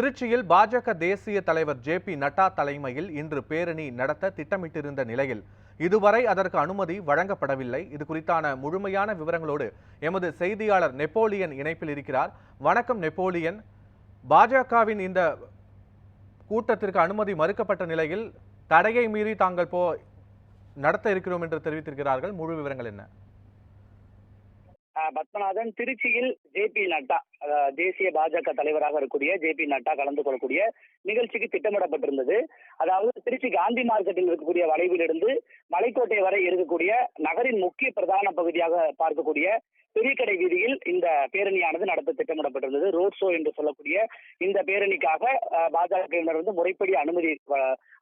திருச்சியில் பாஜக தேசிய தலைவர் ஜே.பி. நட்டா தலைமையில் இன்று பேரணி நடத்த திட்டமிட்டிருந்த நிலையில் இதுவரை அதற்கு அனுமதி வழங்கப்படவில்லை. இது குறித்தான முழுமையான விவரங்களோடு எமது செய்தியாளர் நெப்போலியன் இணைப்பில் இருக்கிறார். வணக்கம் நெப்போலியன். பாஜகவின் இந்த கூட்டத்திற்கு அனுமதி மறுக்கப்பட்ட நிலையில் தடையை மீறி தாங்கள் நடத்த இருக்கிறோம் என்று தெரிவித்திருக்கிறார்கள். முழு விவரங்கள் என்ன? பத்மநாதன், திருச்சியில் ஜே.பி. நட்டா தேசிய பாஜக தலைவராக இருக்கக்கூடிய ஜே.பி. நட்டா கலந்து கொள்ளக்கூடிய நிகழ்ச்சிக்கு திட்டமிடப்பட்டிருந்தது. அதாவது திருச்சி காந்தி மார்க்கெட்டில் இருக்கக்கூடிய வளைவிலிருந்து மலைக்கோட்டை வரை இருக்கக்கூடிய நகரின் முக்கிய பிரதான பகுதியாக பார்க்கக்கூடிய பெரிய கடை வீதியில் இந்த பேரணியானது நடத்த திட்டமிடப்பட்டிருந்தது. ரோட் ஷோ என்று சொல்லக்கூடிய இந்த பேரணிக்காக பாஜகவினர் முறைப்படி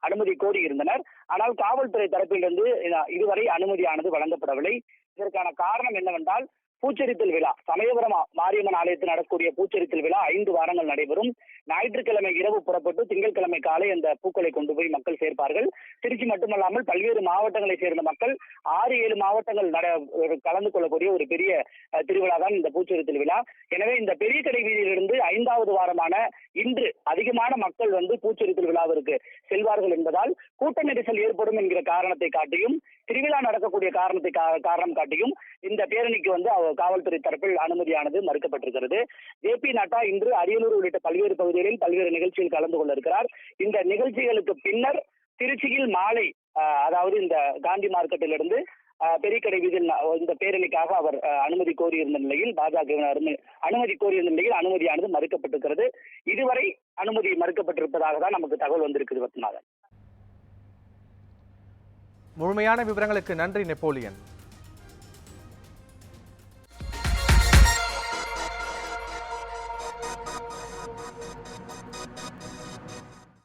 அனுமதி கோரி இருந்தனர். ஆனால் காவல்துறை தரப்பிலிருந்து இதுவரை அனுமதியானது வழங்கப்படவில்லை. இதற்கான காரணம் என்னவென்றால், பூச்செரித்தல் விழா, சமயபுரம் மாரியம்மன் ஆலயத்தில் நடக்கக்கூடிய பூச்செரித்தல் விழா 5 வாரங்கள் நடைபெறும். ஞாயிற்றுக்கிழமை இரவு புறப்பட்டு திங்கட்கிழமை காலை அந்த பூக்களை கொண்டு போய் மக்கள் சேர்ப்பார்கள். திருச்சி மட்டுமல்லாமல் பல்வேறு மாவட்டங்களை சேர்ந்த மக்கள் 6-7 மாவட்டங்கள் கலந்து கொள்ளக்கூடிய ஒரு பெரிய திருவிழா தான் இந்த பூச்செரித்தல் விழா. எனவே இந்த பெரிய கடை வீதியிலிருந்து 5வது வாரமான இன்று அதிகமான மக்கள் பூச்செரித்தல் விழாவிற்கு செல்வார்கள் என்பதால் கூட்ட நெரிசல் ஏற்படும் என்கிற காரணத்தை காட்டியும், திருவிழா நடக்கக்கூடிய காரணம் காட்டியும் இந்த பேரணிக்கு காவல்துறை தரப்பில் அனுமதியானது மறுக்கப்பட்டிருக்கிறது. ஜே.பி. நட்டா இன்று அரியலூர் உள்ளிட்ட பல்வேறு பகுதிகளில் பல்வேறு நிகழ்ச்சியில் கலந்து கொள்ள இருக்கிறார். இந்த நிகழ்ச்சிகளுக்கு பின்னர் திருச்சியில் மாலை, அதாவது இந்த காந்தி மார்க்கெட்டிலிருந்து பெரிய கடை வீதியில் இந்த பேரணிக்காக அவர் அனுமதி கோரியிருந்த நிலையில் அனுமதி கோரியிருந்த நிலையில் அனுமதியானது மறுக்கப்பட்டிருக்கிறது. இதுவரை அனுமதி மறுக்கப்பட்டிருப்பதாக தான் நமக்கு தகவல் வந்திருக்குது. பத்மநாதன், முழுமையான விவரங்களுக்கு நன்றி நெப்போலியன்.